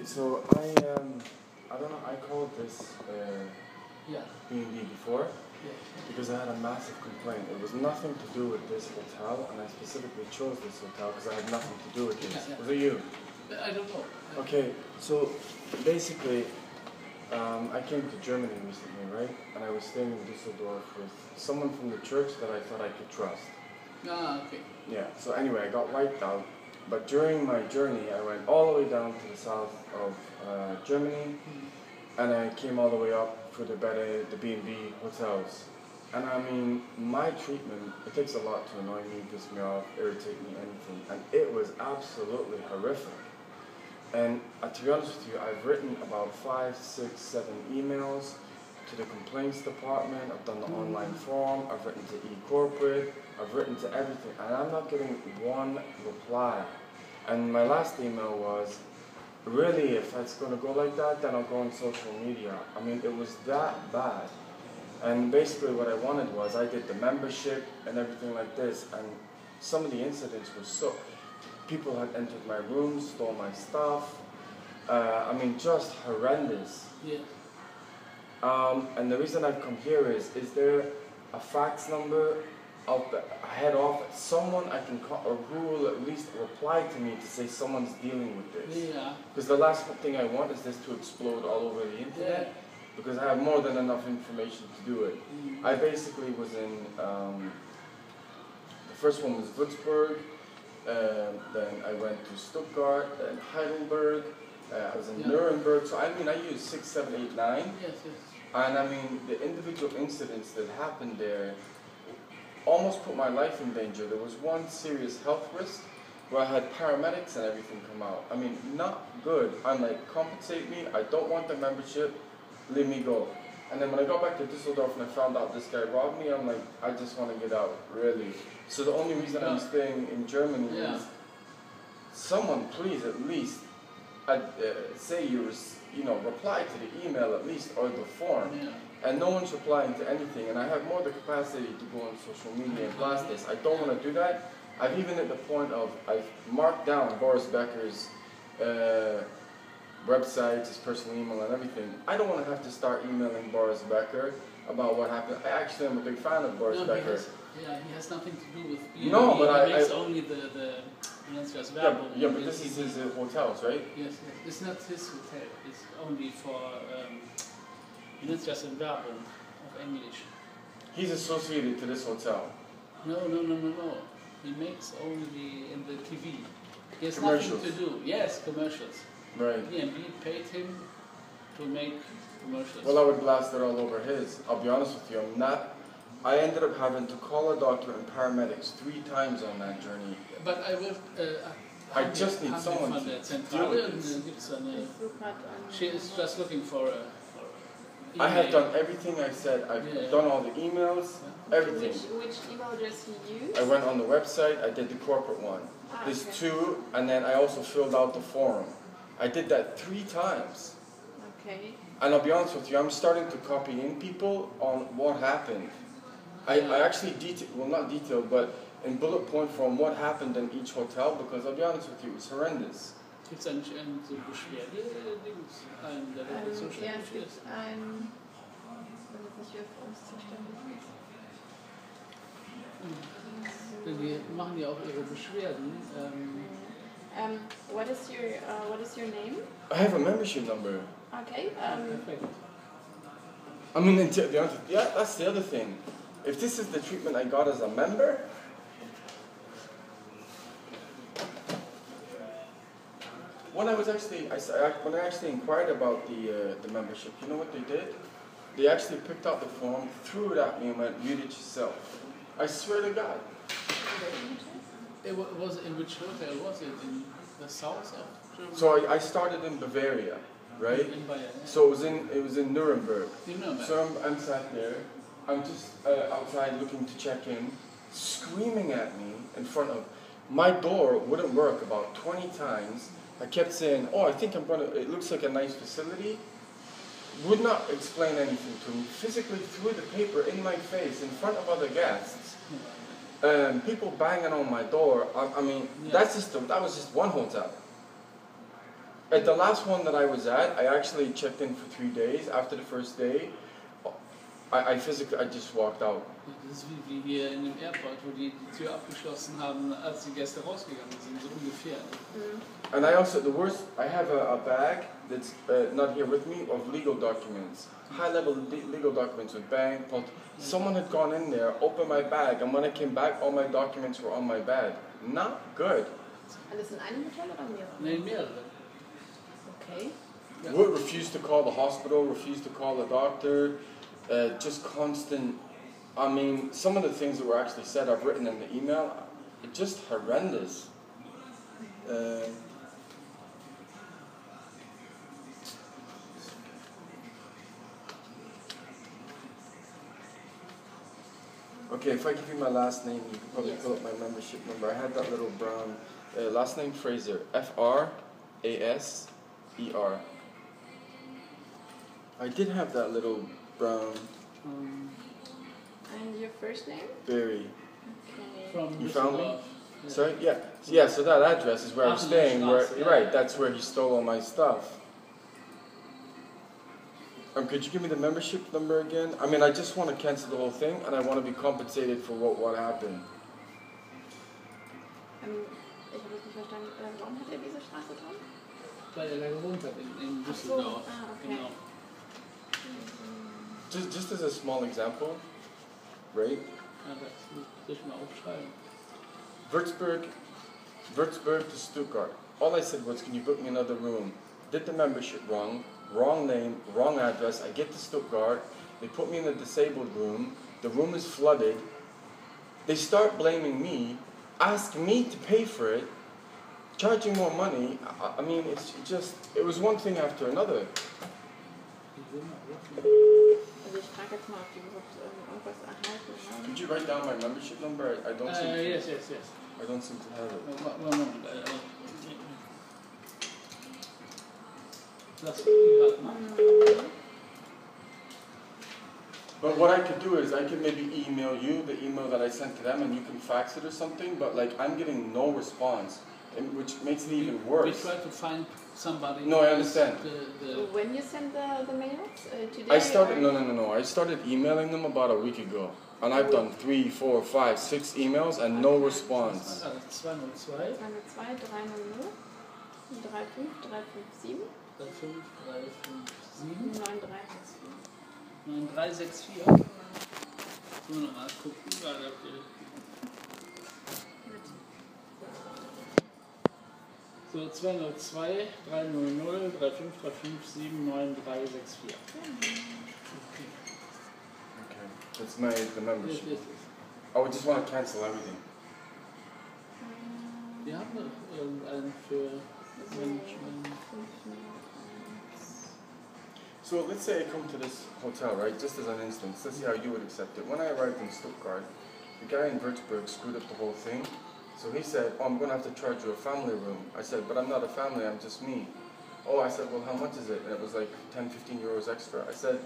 So I don't know. I called this Yeah. B&B before Yeah. because I had a massive complaint. It was nothing to do with this hotel, and I specifically chose this hotel because I had nothing to do with this. Yeah. Was it you? I don't know. Okay. So basically, I came to Germany recently, right? And I was staying in Düsseldorf with someone from the church that I thought I could trust. Ah, okay. Yeah. So anyway, I got wiped out. But during my journey, I went all the way down to the south of Germany, and I came all the way up for the B&B hotels. And I mean, my treatment, it takes a lot to annoy me, piss me off, irritate me, anything. And it was absolutely horrific. And to be honest with you, I've written about 5, 6, 7 emails to the complaints department. I've done the online form. I've written to eCorporate. I've written to everything, and I'm not getting one reply. And my last email was, really, if it's going to go like that, then I'll go on social media. I mean, it was that bad. And basically what I wanted was, I did the membership and everything like this, and some of the incidents were so... People had entered my room, stole my stuff. I mean, just horrendous. Yeah. And the reason I've come here is there a fax number of the head office, someone I can call, or who will at least reply to me to say someone's dealing with this? Yeah. Because the last thing I want is this to explode all over the internet, because I have more than enough information to do it. I basically was in, the first one was Würzburg, then I went to Stuttgart, then Heidelberg, I was in Nuremberg, so I mean I used 6, 7, 8, 9. Yes, yes. And I mean, the individual incidents that happened there almost put my life in danger. There was one serious health risk where I had paramedics and everything come out. I mean, not good. I'm like, compensate me, I don't want the membership, let me go. And then when I got back to Düsseldorf and I found out this guy robbed me, I'm like, I just want to get out, really. So the only reason I'm staying in Germany is, someone please at least say reply to the email at least, or the form. Yeah. And no one's replying to anything, and I have more the capacity to go on social media and blast this. I don't want to do that. I've even at the point of, I've marked down Boris Becker's website, his personal email and everything. I don't want to have to start emailing Boris Becker about what happened. I actually am a big fan of Boris Becker. He has nothing to do with No, but he makes only the yeah, but this is his hotels, right? Yes, yes. It's not his hotel. It's only for Nützers and Werbung of English. He's associated to this hotel. No. He makes only in the TV. He has commercials. Nothing to do. Yes, commercials. Right. B&B paid him to make commercials. Well, I would blast it all over his. I'll be honest with you, I ended up having to call a doctor and paramedics 3 times on that journey. But I will... I just need someone to deal with this. She is just looking for a... I have done everything I said. I've done all the emails, everything. Which email address you used? I went on the website, I did the corporate one. There's 2, and then I also filled out the forum. I did that 3 times. Okay. And I'll be honest with you, I'm starting to copy in people on what happened. I actually not detailed, but in bullet point form what happened in each hotel, because I'll be honest with you, it's horrendous. Gibt es eigentlich so Beschwerde-Dings? Ja, es gibt ein... Das ist nicht für uns zuständig. Denn die machen ja auch ihre Beschwerden. What is your name? I have a membership number. Okay. Perfect. I mean, to be honest, that's the other thing. If this is the treatment I got as a member, when I actually inquired about the membership, you know what they did? They actually picked out the form, threw it at me, and went, read it yourself. I swear to God. It was in which hotel was it? In the south of Germany? So I started in Bavaria, right? In Bayern, yeah. So it was in Nuremberg. In Nuremberg. So I'm sat there. I'm just outside looking to check in, screaming at me in front of... My door wouldn't work about 20 times. I kept saying, I think it looks like a nice facility. Would not explain anything to me. Physically threw the paper in my face in front of other guests. People banging on my door. I mean, that was just one hotel. At the last one that I was at, I actually checked in for 3 days. After the first day, I just walked out. Das ist wie hier in dem Airport, wo die Tür abgeschlossen haben, als die Gäste rausgegangen sind, so ungefähr. And I also, the worst, I have a bag that's not here with me of legal documents. High-level legal documents with bank, someone had gone in there, opened my bag, and when I came back, all my documents were on my bag. Not good. Alles in einem Hotel oder mehrere? Nein, mehrere. Okay. Ja. Would refuse to call the hospital, refuse to call the doctor, just constant. I mean, some of the things that were actually said, I've written in the email, just horrendous. Okay, if I give you my last name, you can probably pull up my membership number. I had that little brown last name Fraser, Fraser. I did have that little brown And your first name? berry. Okay. From You found me? Düsseldorf. Yeah. Sorry, yeah. So that address is where I'm staying. Where Straße, you're right, that's where he stole all my stuff. Could you give me the membership number again? I mean, I just want to cancel the whole thing, and I want to be compensated for what happened. Ich habe das nicht verstanden. Warum hat er diese Straße dran? Weil er da gewohnt hat in Düsseldorf. Ah, okay. Genau. Just as a small example, right? Ja, das muss ich mal aufschreiben. Würzburg to Stuttgart. All I said was, can you book me another room? Did the membership wrong name, wrong address. I get to Stuttgart, they put me in a disabled room, the room is flooded. They start blaming me, ask me to pay for it, charging more money. I mean, it was one thing after another. Also ich frage jetzt mal, ob die überhaupt irgendwas erhalten haben. Could you write down my membership number? I don't seem to. Yes. I don't seem to have it. One moment. Lass mich gerade machen. But what I could do is I could maybe email you the email that I sent to them and you can fax it or something, but like I'm getting no response, which makes it even We worse. try to find somebody. No, I understand. When you send the mails? Today? I started, no. I started emailing them about a week ago. And I've done 3, 4, 5, 6 emails and no response. 202 202 300 35 357 9364. So, nochmal gucken, weil habt ihr. So, 202 300 35 357 9364. Okay. That's the membership. Yes. I would just want to cancel everything. Wir haben noch irgendeinen für Management. So let's say I come to this hotel, right? Just as an instance, let's see how you would accept it. When I arrived in Stuttgart, the guy in Würzburg screwed up the whole thing. So he said, oh, I'm going to have to charge you a family room. I said, but I'm not a family, I'm just me. Oh, I said, well, how much is it? And it was like 10, 15 euros extra. I said,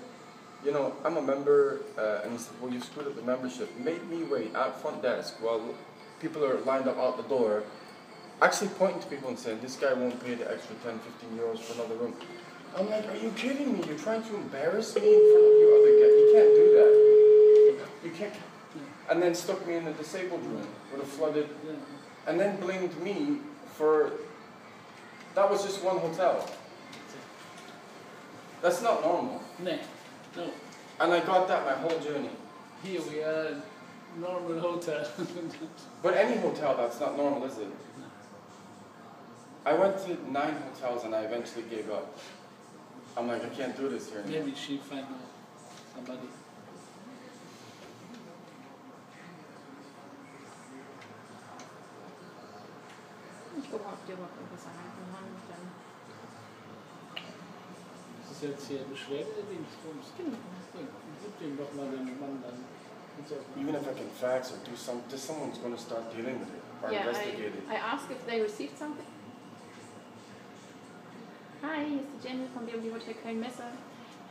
you know, I'm a member, and he said, well, you screwed up the membership. Made me wait at front desk while people are lined up out the door, actually pointing to people and saying, this guy won't pay the extra 10, 15 euros for another room. I'm like, are you kidding me? You're trying to embarrass me in front of your other guy. You can't do that. You can't. And then stuck me in the disabled room with a flooded, and then blamed me for, that was just one hotel. That's not normal. No. And I got that my whole journey. Here we are in normal hotel. But any hotel, that's not normal, is it? I went to 9 hotels and I eventually gave up. I'm like, I can't do this here anymore. Maybe she find somebody. Ich gucke, ob die überhaupt irgendwas erhalten haben. Dann Das ist jetzt hier Beschwerdedienst. genau. Gib dem doch mal den Mann dann. Even if I can fax or do something, someone's going to start dealing with it or Yeah, investigate it. I asked if they received something. Hi, hier ist die Jenny vom B&B Hotel Köln-Messe.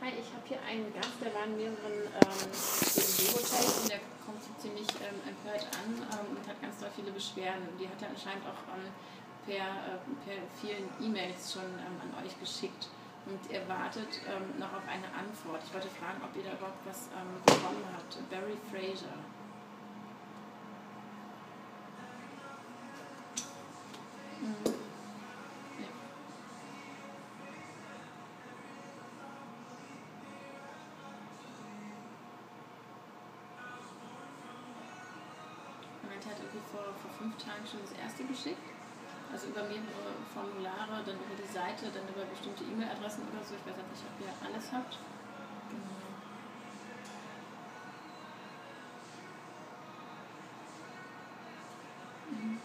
Hi, ich habe hier einen Gast, der war in mehreren B&B-Hotels und der kommt so ziemlich empört an und hat ganz doll viele Beschwerden. Die hat er anscheinend auch per vielen E-Mails schon an euch geschickt und ihr wartet noch auf eine Antwort. Ich wollte fragen, ob ihr da überhaupt was bekommen habt. Barry Fraser. Mhm. Ja. Er hat irgendwie vor 5 Tagen schon das erste geschickt. Also über mehrere Formulare, dann über die Seite, dann über bestimmte E-Mail-Adressen oder so. Ich weiß nicht, ob ihr alles habt. Genau. Mhm.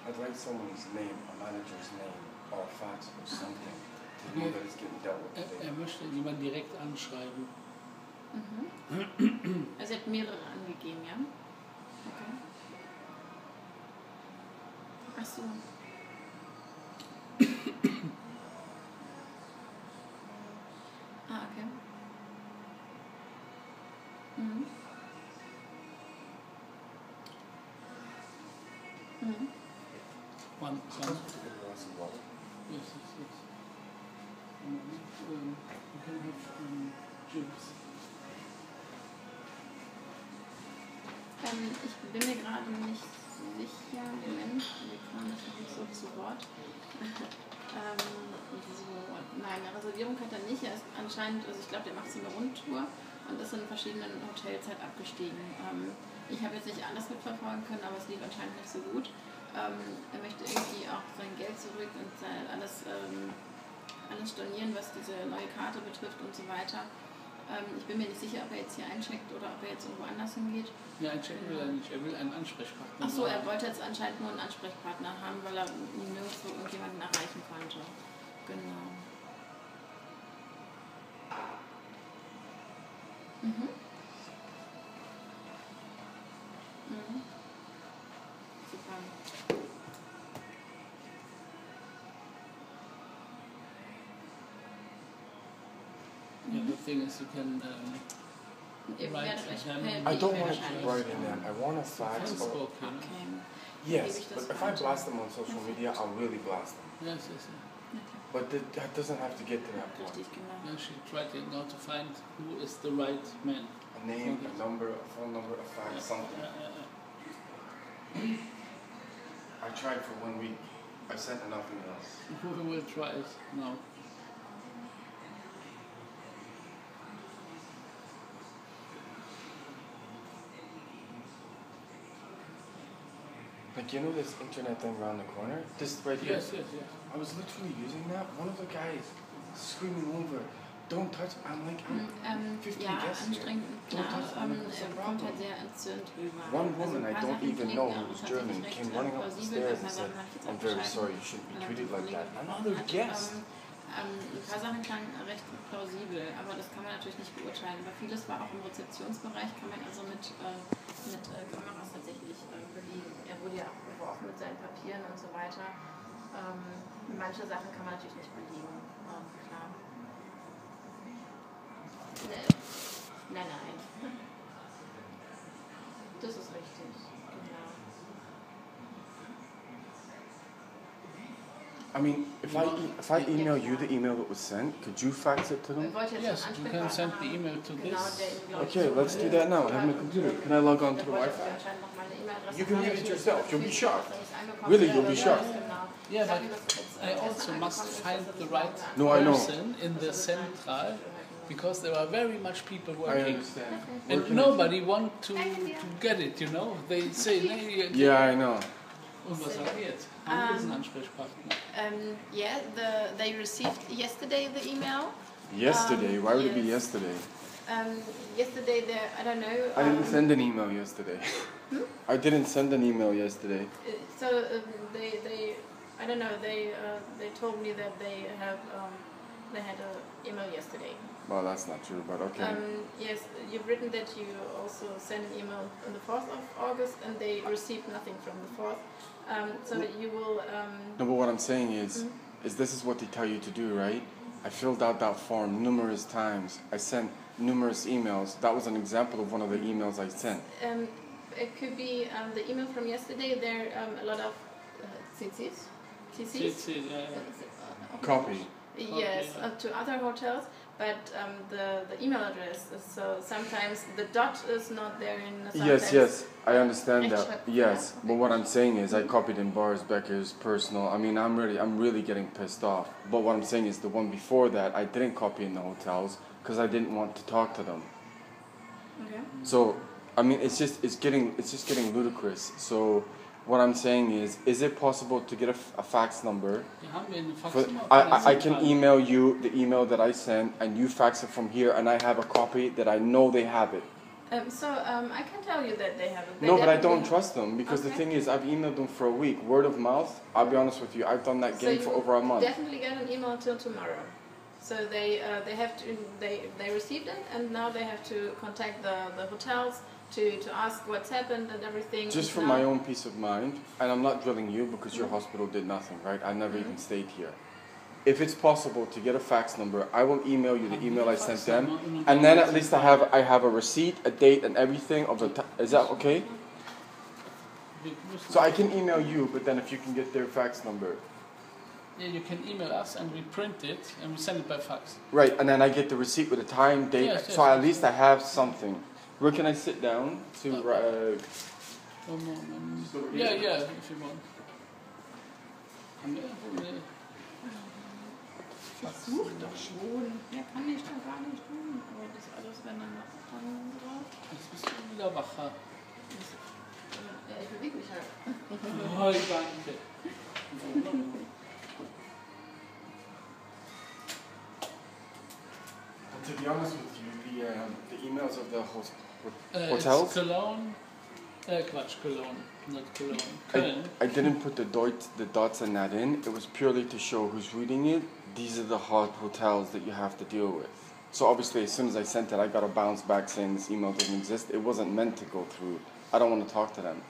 I'd like someone's name, a manager's name, or a fax or something, to know that it's getting dealt with. Er möchte jemanden direkt anschreiben. Mhm. Also ihr habt mehrere angegeben, ja? Okay. Ach so. Okay. Mhm. Mhm. One. Yes, Yes. You can have Jibs. Ich bin mir gerade nicht sicher. Moment, wir kamen das noch nicht so zu Wort. Nein, eine Reservierung hat er nicht. Er ist anscheinend, also ich glaube, der macht so eine Rundtour und ist in verschiedenen Hotels halt abgestiegen. Ich habe jetzt nicht alles mitverfolgen können, aber es lief anscheinend nicht so gut. Er möchte irgendwie auch sein Geld zurück und alles stornieren, was diese neue Karte betrifft und so weiter. Ich bin mir nicht sicher, ob er jetzt hier eincheckt oder ob er jetzt irgendwo anders hingeht. Ja, einchecken will er nicht. Er will einen Ansprechpartner. Achso, er wollte jetzt anscheinend nur einen Ansprechpartner haben, weil er nirgendwo irgendjemanden erreichen konnte. Genau. Mhm. Mhm. Super. Yeah, the thing is you can write to them. I don't want to keep writing them. I want a fax or... Facebook, you know. Okay. Yes, but if I blast them on social media, I'll really blast them. Yes. But that doesn't have to get to that point. Richtig, genau. Yeah, she tried now to find who is the right man. A name, a number, a phone number, a fax, something. I tried for 1 week. I sent nothing else. Who will try it now? Like, you know this internet thing around the corner? This right here? Yes. I was literally using that. One of the guys screaming over, don't touch. I'm like, I'm 15 Ja, guests here. anstrengend, Don't klar. touch. I'm like, what's the Kommt problem? halt sehr entzündet rüber. One Also woman ein I paar don't Sachen even klingen know auch who was tatsächlich German recht came running up the plausibel, stairs ein and paar said, Sachen habe ich jetzt I'm very abgeschaltet. sorry, you shouldn't be treated like that. I'm not a Hat, guest. ein paar Sachen klangen recht plausibel, aber das kann man natürlich nicht beurteilen. Aber vieles war auch im Rezeptionsbereich, kann man also mit Kameras tatsächlich belegen. Er wurde ja auch beworfen mit seinen Papieren und so weiter. Manche Sachen kann man natürlich nicht belegen, klar. Nein. Das ist richtig, genau. I mean, if I email you the email that was sent, could you fax it to them? Yes, you can send the email to this. Okay, let's do that now. I have my computer. Can I log on to the Wi-Fi? You can read it yourself. You'll be shocked. Really, you'll be shocked. Yeah, but I also must find the right No, I know. person in the central, because there are very much people I working. understand. And nobody want to get it, you know? They say, nee, Yeah, I know. Und was haben wir jetzt? Haben wir diesen Ansprechpartner? Yeah, they received yesterday the email. Yesterday? Why would it be yesterday? Yesterday, I don't know. I didn't send an email yesterday. I didn't send an email yesterday. So they I don't know. They told me that they had an email yesterday. Well, that's not true, but okay. Yes, you've written that you also sent an email on the 4th of August, and they received nothing from the 4th. So you will. No, but what I'm saying is this is what they tell you to do, right? I filled out that form numerous times. I sent numerous emails. That was an example of one of the emails I sent. It could be the email from yesterday. There are a lot of CCs. TCs. Copy. Yes, to other hotels, but the email address is so sometimes the dot is not there in the Yes, I understand that. Extra- Yes, yeah, but what I'm saying is I copied in Boris Becker's personal. I mean, I'm really getting pissed off. But what I'm saying is the one before that I didn't copy in the hotels because I didn't want to talk to them. Okay. So, I mean, it's just getting ludicrous. So, what I'm saying is it possible to get a fax number? I can email you the email that I sent, and you fax it from here, and I have a copy that I know they have it. I can tell you that they have it. No, but I don't trust them because the thing is, I've emailed them for a week, word of mouth. I'll be honest with you, I've done that game for over a month. Definitely get an email until tomorrow. So they have to they received it, and now they have to contact the hotels to ask what's happened and everything. Just for my own peace of mind, and I'm not drilling you because your hospital did nothing, right? I never even stayed here. If it's possible to get a fax number, I will email you the email I sent them, and then at least I have a receipt, a date, and everything of the. Is that okay? So I can email you, but then if you can get their fax number. Yeah, you can email us and we print it and we send it by fax. Right, and then I get the receipt with the time, date, Yes, so at least I have something. Where can I sit down to? Yeah, if you want. Versuch doch schon. Mehr kann ich doch gar nicht tun. Aber das alles, wenn dann noch drauf. Jetzt bist du wieder wacher. Ja, ich bewege mich halt. Oh, danke. To be honest with you, the emails of the hotels. It's Cologne. Cologne, not Cologne. Köln. I didn't put the dots and that in. It was purely to show who's reading it. These are the hot hotels that you have to deal with. So obviously, as soon as I sent it, I got a bounce back saying this email doesn't exist. It wasn't meant to go through. I don't want to talk to them.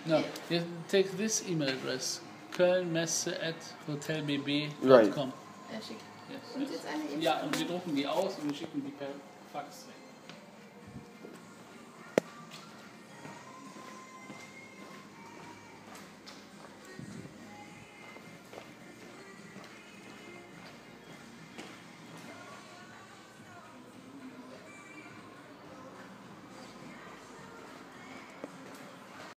No, you take this email address. kölnmesse@hotelbb.com. Right. Schick. Yes. Und jetzt eine Ja, und wir drucken die aus und wir schicken die per Fax weg.